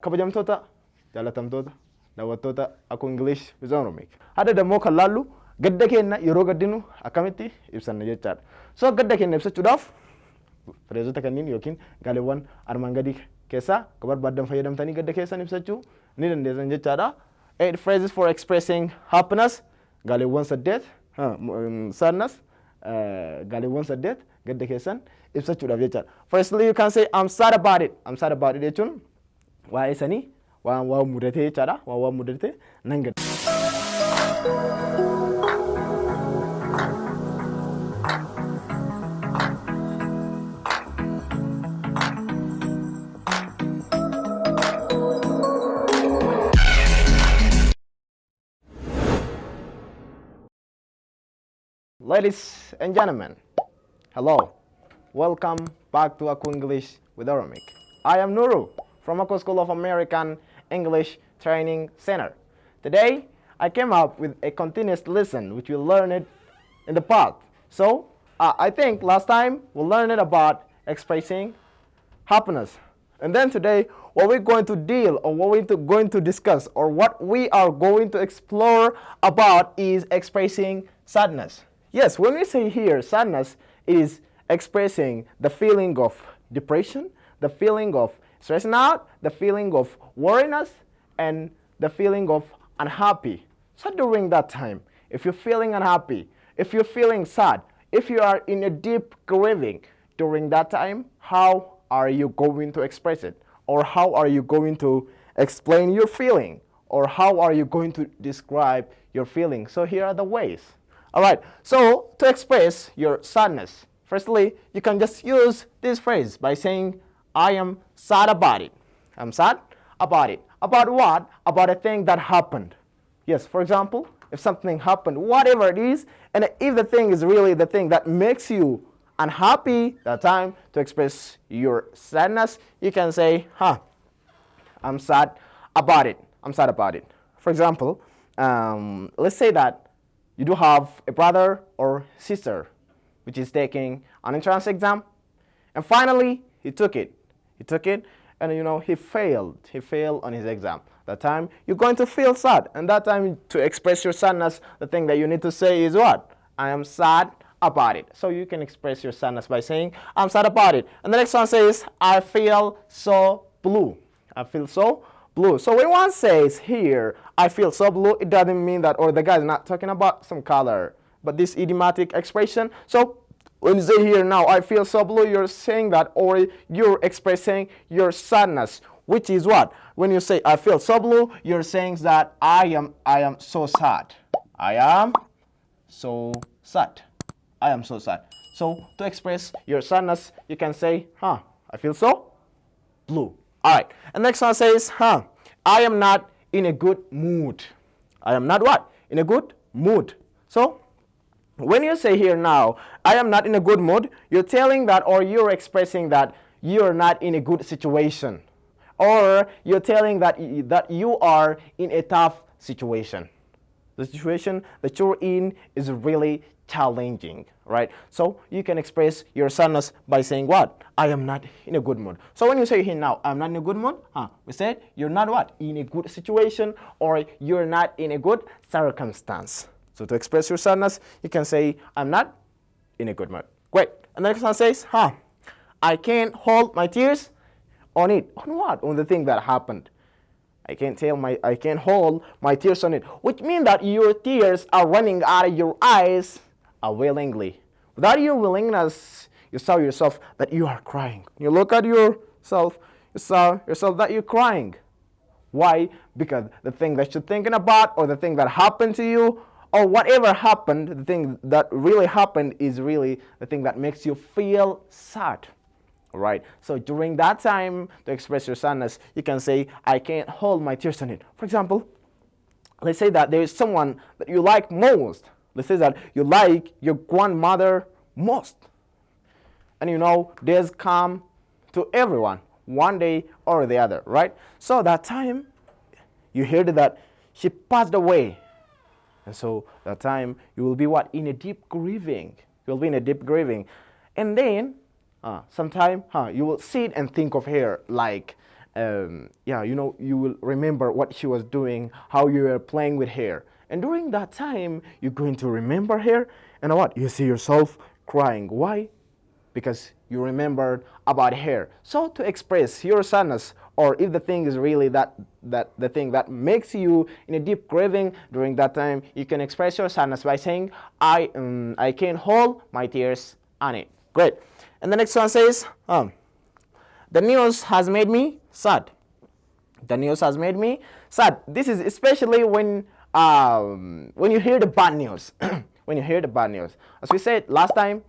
Kabajamtoota, jaalatamtoota, daawwattoota akka Ingilish with Oromic. Hada dammoo kan laallu gadda keenya yeroo gaddinu akkamitti ibsanna jechaadha. So gadda keenya ibsachuudhaaf fireezota kanniin yookiin gaaleewwan armaan gadii keessaa akka barbaadan fayyadamtanii gadda keessan ibsachuu ni dandeessan jechaadha. 8 phrases for expressing happiness. Gaaleewwan 8 sadness gaaleewwan 8 gadda keessan ibsachuudhaaf jechaadha. Firstly, you can say I'm sad about it. I'm sad about it jechuun waa'ee sanii waan mudatee jechaadha. Waan mudatee nan gadda. Ladies and gentlemen, hello. Welcome back to Aku English with Oromic. I am Nuru from Aku School of American English Training Center. Today, I came up with a continuous lesson which we learned in the past. So, I think last time we learned about expressing happiness. And then today, what we're going to deal or what we're going to discuss or what we are going to explore about is expressing sadness. Yes, when we say here sadness is expressing the feeling of depression, the feeling of stressing out, the feeling of worriness, and the feeling of unhappy. So during that time, if you're feeling unhappy, if you're feeling sad, if you are in a deep grieving, during that time, how are you going to express it? Or how are you going to explain your feeling? Or how are you going to describe your feeling? So here are the ways. All right, so to express your sadness, firstly, you can just use this phrase by saying, I am sad about it. I'm sad about it. About what? About a thing that happened. Yes, for example, if something happened, whatever it is, and if the thing is really the thing that makes you unhappy, that time to express your sadness, you can say, I'm sad about it. I'm sad about it. For example, let's say that you do have a brother or sister which is taking an entrance exam, and finally he took it, and he failed on his exam. That time you're going to feel sad, and that time to express your sadness, the thing that you need to say is what? I am sad about it. So you can express your sadness by saying I'm sad about it. And the next one says I feel so blue. I feel so blue. So when one says here, I feel so blue, it doesn't mean that, or the guy is not talking about some color, but this idiomatic expression. So when you say here now, I feel so blue, you're saying that, or you're expressing your sadness, which is what? When you say I feel so blue, you're saying that I am so sad. I am so sad. I am so sad. So to express your sadness, you can say, I feel so blue. All right, and next one says, I am not in a good mood. I am not what? In a good mood. So when you say here now, I am not in a good mood, you're telling that, or you're expressing that you're not in a good situation, or you're telling that you are in a tough situation. The situation that you're in is really challenging, right? So you can express your sadness by saying what? I am not in a good mood. So when you say here now, I'm not in a good mood, we said you're not what? In a good situation, or you're not in a good circumstance. So to express your sadness, you can say I'm not in a good mood. Great. And the next one says, I can't hold my tears on it. On what? On the thing that happened. I can't hold my tears on it, which means that your tears are running out of your eyes willingly. Without your willingness, you saw yourself that you are crying. You look at yourself, you saw yourself that you're crying. Why? Because the thing that you're thinking about, or the thing that happened to you, or whatever happened, the thing that really happened is really the thing that makes you feel sad. Right? So during that time, to express your sadness, you can say, I can't hold my tears on it. For example, let's say that there is someone that you like most. Let's say that you like your grandmother most. And days come to everyone, one day or the other, right? So that time, you heard that she passed away. And so that time, you will be what? In a deep grieving. You'll be in a deep grieving. And then, sometime you will sit and think of her like yeah, you know, you will remember what she was doing, how you were playing with her. And during that time, you're going to remember her, and what? You see yourself crying. Why? Because you remembered about her. So to express your sadness, or if the thing is really that the thing that makes you in a deep grieving during that time, you can express your sadness by saying, I can't hold my tears on it. Great. And the next one says, the news has made me sad. The news has made me sad. This is especially when you hear the bad news. When you hear the bad news. As we said last time,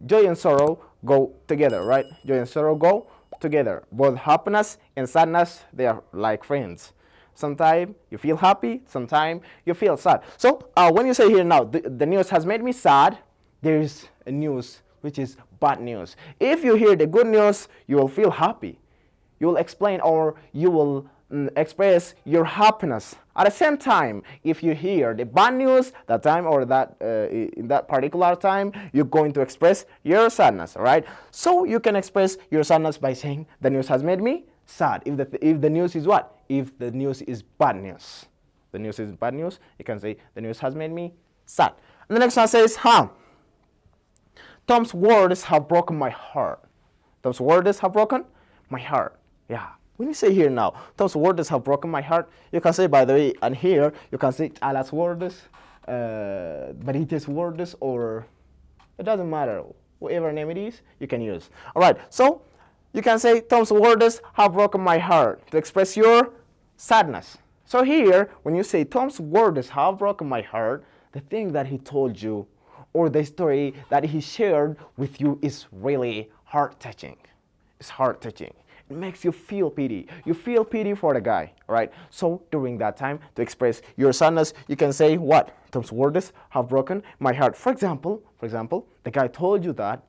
joy and sorrow go together, right? Joy and sorrow go together. Both happiness and sadness, they are like friends. Sometimes you feel happy, sometimes you feel sad. So when you say here now, the news has made me sad, there is a news which is bad news. If you hear the good news, you will feel happy. You will explain, or you will express your happiness. At the same time, if you hear the bad news that time, or that in that particular time, you're going to express your sadness, right? So you can express your sadness by saying, the news has made me sad. If the news is what? If the news is bad news. The news is bad news, you can say, the news has made me sad. And the next one says, Tom's words have broken my heart. Tom's words have broken my heart. Yeah. When you say here now, Tom's words have broken my heart, you can say, by the way, and here, you can say Ala's words, Barite's words, or it doesn't matter. Whatever name it is, you can use. All right. So you can say, Tom's words have broken my heart, to express your sadness. So here, when you say Tom's words have broken my heart, the thing that he told you, or the story that he shared with you, is really heart-touching. It's heart-touching. It makes you feel pity. You feel pity for the guy, right? So during that time, to express your sadness, you can say what? Tom's words have broken my heart. For example, the guy told you that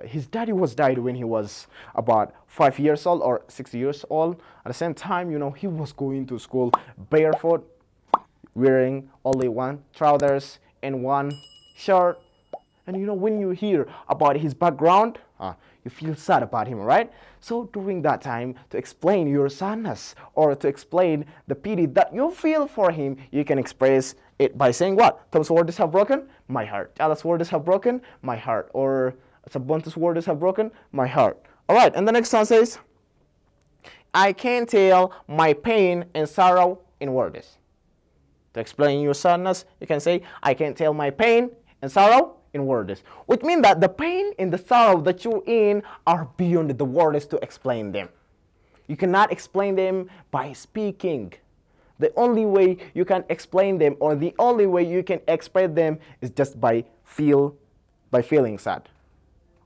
his daddy was died when he was about 5 years old or 6 years old. At the same time, you know, he was going to school barefoot, wearing only one trousers and one shirt. And you know, when you hear about his background, you feel sad about him, right? So during that time, to explain your sadness, or to explain the pity that you feel for him, you can express it by saying what? Tom's words have broken my heart. Ala's words have broken my heart. Or Sabonta's words have broken my heart. All right, and the next one says, I can't tell my pain and sorrow in words. To explain your sadness, you can say, I can't tell my pain and sorrow in words, which means that the pain and the sorrow that you're in are beyond the words to explain them. You cannot explain them by speaking. The only way you can explain them, or the only way you can express them, is just by feeling sad,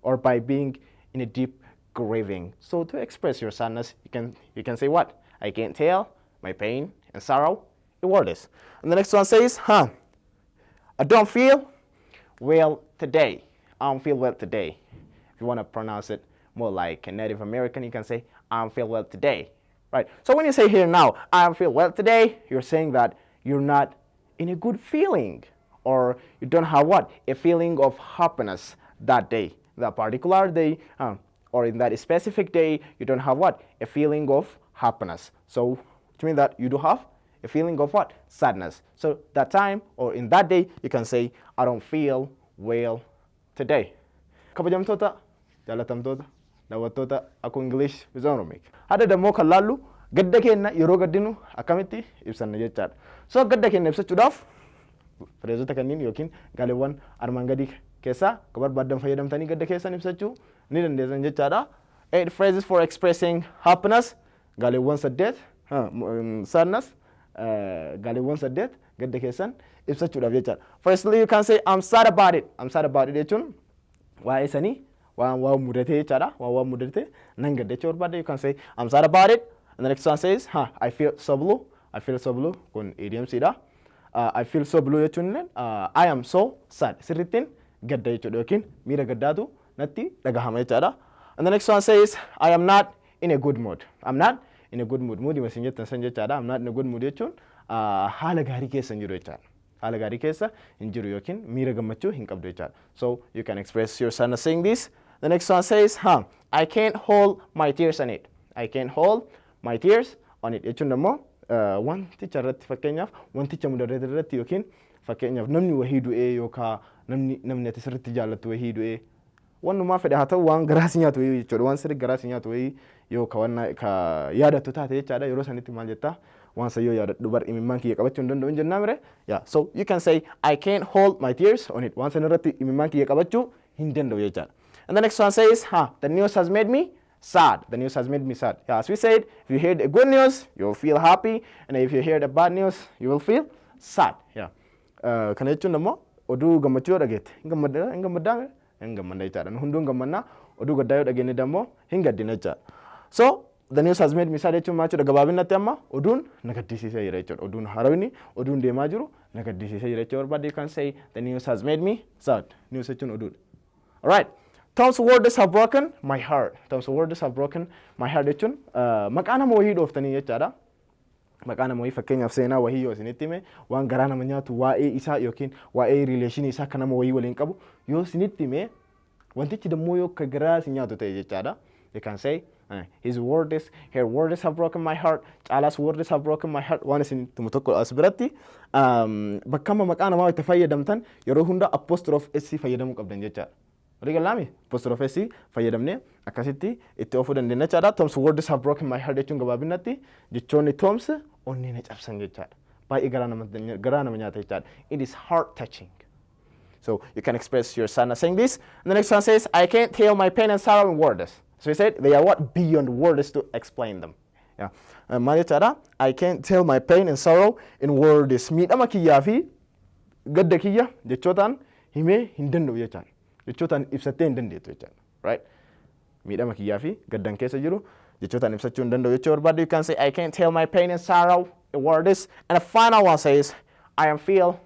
or by being in a deep grieving. So to express your sadness, you can say what? I can't tell my pain and sorrow in words. And the next one says, I don't feel well today. I don't feel well today. If you want to pronounce it more like a Native American, you can say, I don't feel well today. Right? So when you say here now, I don't feel well today, you're saying that you're not in a good feeling, or you don't have what? A feeling of happiness that day, that particular day, or in that specific day, you don't have what? A feeling of happiness. So which means that you do have a feeling of what? Sadness. So that time, or in that day, you can say, I don't feel well today. Kabajamtoota, jaalatamtoota, daawwattoota akka English with Oromic. Hada dammoo kan laallu gadda keenya yeroo gaddinu akkamitti ibsanna jechaadha. So gadda keenya ibsachuudhaaf fireezota kanneen yookiin gaaleewwan armaan gadii keessaa akka barbaaddan fayyadamtanii gadda keessan ibsachuu ni dandeessan jechaadha. 8 phrases for expressing happiness, gaaleewwan 8, sadness, gaaleewwan 8 gadda keessan ibsachuudhaaf jechaadha. Firstly, you can say I'm sad about it. I'm sad about it jechuun waa'ee sanii waan mudatee jechaadha. Waan mudatee nan gadda jechuu barbaadde, you can say I'm sad about it. And the next one says, I feel so blue. I feel so blue kun idiomsiidha. I feel so blue jechuun I am so sad. Sirrittiin gadda jechuudha, yookiin miira gaddaatu natti dhagahama jechaadha. And the next one says, I am not in a good mood. I'm not in a good mood. Moodii masin jettan san jechaadha. I'm not in a good mood jechuun haala gaarii keessa hin jiru jechaadha. Haala gaarii keessa hin jiru yookiin miira gammachuu hin qabdu jechaadha. So you can express your sadness saying this. The next one says, I can't hold my tears on it. I can't hold my tears on it. Jechuun immoo wanticha irratti fakkeenyaaf wanticha mudarree irratti yookiin fakkeenyaaf namni wahii du'ee yookaan namni ati sirriitti jaallattu wahii du'ee wanumaa fedhe haa ta'u waan garaasi nyaatu wahii jechuudha. Waan sirrii garaasi nyaatu wahii yookaan waan ka yaadattu taate jechaadha. Yeroo sanitti maal jettaa? Waan sayyoo yaadadhu bar imimmaan kiyya qabachuu hin danda'u jennaa mire. Yeah, so you can say I can't hold my tears on it. Waan san irratti imimmaan kiyya qabachuu hin danda'u jechaadha. And the next one says, the news has made me sad. The news has made me sad. Yeah, as we said, if you hear the good news, you'll feel happy. And if you hear the bad news, you will feel sad. Yeah. Kana jechuun immoo oduu gammachuu dhageette. Hin gammaddaa hin gammadda jechaadha. Hunduun gammannaa oduu gaddaa yoo dhageenye dammoo hin gaddina jechaadha. So the news has made me sad jechuun maal jechuudha? Gabaabinatti amma oduun na gaddisiisee jira jechuudha. Oduun haarawni oduun deemaa jiru na gaddisiisee jira jechuudha. Barbaade you can say the news has made me sad. News jechuun oduudha. All right. Tom's words have broken my heart. Tom's words have broken my heart jechuun maqaa nama wahii dhooftanii jechaadha. Maqaa nama wahii fakkeenyaaf seenaa wahii yoo isinitti hime waan garaa nama nyaatu waa'ee isaa yookiin waa'ee rileeshinii isaa kan nama wahii waliin qabu yoo isinitti hime wantichi dammoo yoo akka garaa isin nyaatu ta'e jechaadha. You can say her words have broken my heart. Caalaas words have broken my heart. Waan isin tumu tokko as biratti bakka amma maqaa namaa itti fayyadamtan yeroo hunda apostrophe s fayyadamuu qabdan jechaadha. Rigalaami apostrophe s fayyadamne akkasitti itti ofuu dandeenya jechaadha. Tom's words have broken my heart jechuun gabaabinatti jechoonni Tom's onni na cabsan jechaadha. Baay'ee garaa nama nyaata jechaadha. It is heart touching. So you can express your sadness saying this. And the next one says, I can't tell my pain and sorrow in words. So we said they are what? Beyond words to explain them. Yeah. Maal jechaadha? I can't tell my pain and sorrow in words. Miidhama kiyyaa fi gadda kiyya jechootaan himee hin danda'u jechaadha. Jechootaan ibsattee hin dandeettu jechaadha. Right? Miidhama kiyyaa fi gaddan keessa jiru jechootaan ibsachuu hin danda'u jechuu barbaadde you can say I can't tell my pain and sorrow in words. And the final one says I am feel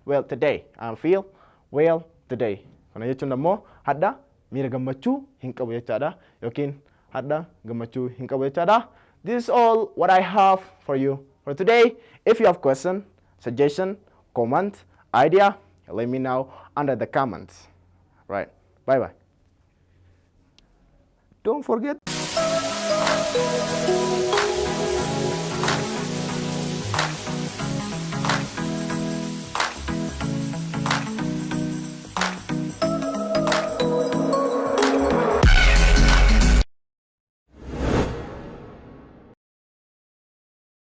well today. I am feel well today. Kana jechuun ammoo hadda miira gammachuu hin qabu jechaadha yookiin hadda gammachuu hin qabu jechaadha. This is all what I have for you for today. If you have question, suggestion, comment, idea, let me know under the comments. Right. Bye bye. Don't forget.